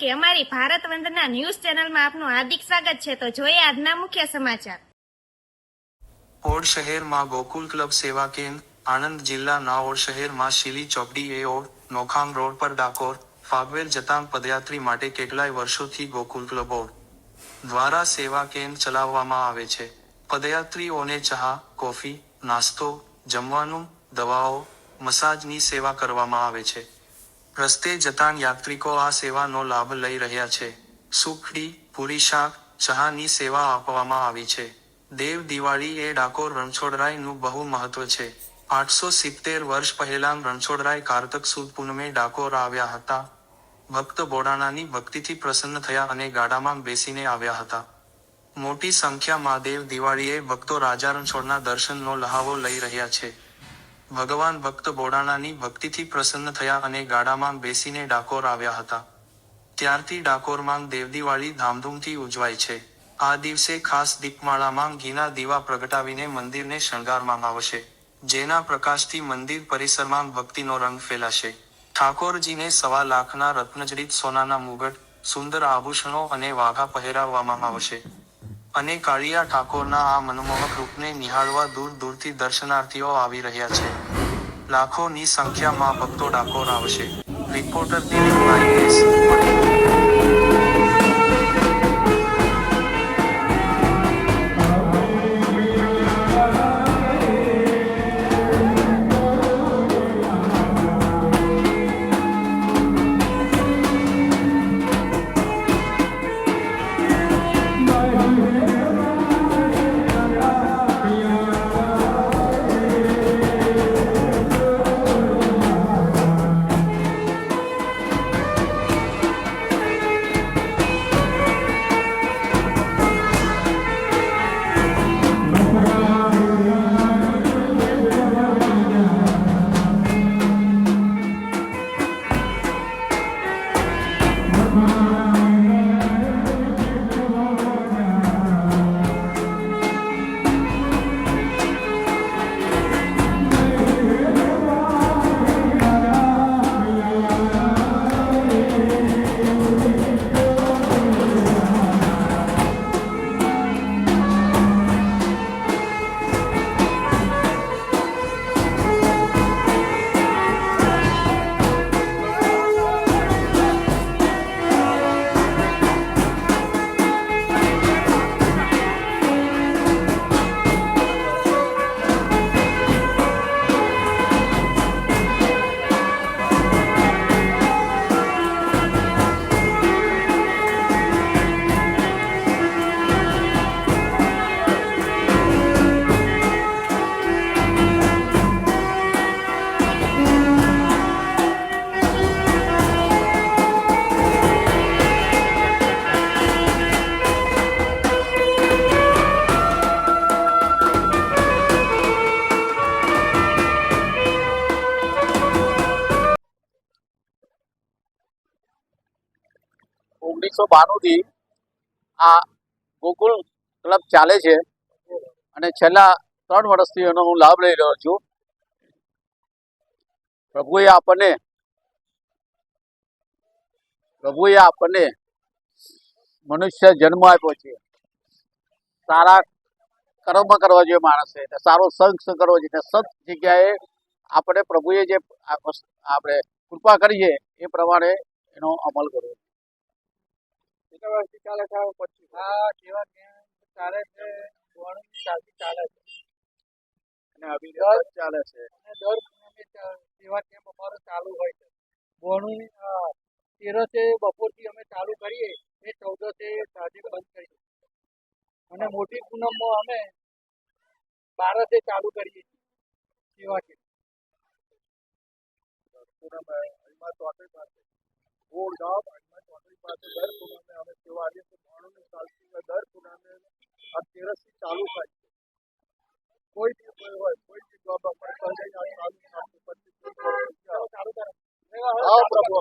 એવી અમારી ભારત વંદના ન્યૂઝ ચેનલમાં આપનું હાર્દિક સ્વાગત છે। તો જોઈએ આજના મુખ્ય સમાચાર। ઓડ શહેરમાં ગોકુલ ક્લબ સેવા કેન્દ્ર। આણંદ જિલ્લાના ઓડ શહેરમાં શીલી ચોકડી એ ઓડ નોખામ રોડ પર ડાકોર ફાગવેલ જતા પદયાત્રી માટે કેટલાય વર્ષોથી ગોકુલ ક્લબ ઓડ દ્વારા સેવા કેન્દ્ર ચલાવવામાં આવે છે। પદયાત્રીઓને ચા, કોફી, નાસ્તો, જમવાનું, દવાઓ, મસાજની સેવા કરવામાં આવે છે। રસ્તે જતા યાત્રિકો આ સેવાનો લાભ લઈ રહ્યા છે। સુખડી, પૂરી શાક, ચાની સેવા આપવામાં આવી છે। દેવ દિવાળી એ ડાકોર રણછોડરાયનું બહુ મહત્વ છે। 870 વર્ષ પહેલા રણછોડરાય કારતક સુદ પૂનમે ડાકોર આવ્યા હતા। ભક્ત બોડાણાની ભક્તિથી પ્રસન્ન થયા અને ગાડામાં બેસીને આવ્યા હતા। મોટી સંખ્યામાં દેવ દિવાળીએ ભક્તો રાજા રણછોડના દર્શનનો લહાવો લઈ રહ્યા છે। ભગવાન ભક્ત બોડાણાની ભક્તિથી પ્રસન્ન થયા અને ગાડામાં બેસીને ડાકોર આવ્યા હતા। ત્યારથી ડાકોરમાં દેવદિવાળી ધામધૂમથી ઉજવાય છે। આ દિવસે ખાસ દીપમાળામાં ઘીના દીવા પ્રગટાવીને મંદિરને શણગારવામાં આવશે, જેના પ્રકાશથી મંદિર પરિસરમાં ભક્તિનો રંગ ફેલાશે। ઠાકોરજીને 1.25 લાખના રત્નજડિત સોનાના મુગટ, સુંદર આભૂષણો અને વાઘા પહેરાવવામાં આવશે અને કાળિયા ઠાકોરના આ મનમોહક રૂપને નિહાળવા દૂર દૂરથી દર્શનાર્થીઓ આવી રહ્યા છે। લાખોની સંખ્યામાં ભક્તો ડાકોર આવશે। Reporter Dilip Naik, S Vadodara. ઓગણીસો 92 આ ગોકુલ ક્લબ ચાલે છે અને છેલ્લા 3 વર્ષથી એનો હું લાભ લઈ રહ્યો છું। પ્રભુએ આપણને મનુષ્ય જન્મ આપ્યો છે। સારા કર્મ કરવા જોઈએ માણસે, સારો સંગ કરવો જોઈએ। સત જગ્યાએ આપણે પ્રભુએ જે આપણે કૃપા કરી છે એ પ્રમાણે એનો અમલ કરવો। કેટલા વર્ષથી ચાલે છે? આ સેવા કેમ્પ ચાલે છે, ચાલે છે અને અભિયાન ચાલે છે અને દર પૂનમે સેવા કેમ્પ અમારો ચાલુ હોય છે। બોણું 13 બપોરથી અમે ચાલુ કરીએ, એ 14 સાંજે બંધ કરીએ અને મોટી પૂનમમાં અમે 12 ચાલુ કરીએ સેવા કેમ્પ। ગોળ ગામ પાસે દર પૂનમે અમે સેવા આવીએ તો માણસને ચાલતી હોય, દર પૂનમે આ 13 ચાલુ થાય છે। કોઈ બી હોય, કોઈ બી જોબ આપણે ચાલુ ચાલુ કરે। હા પ્રભુ,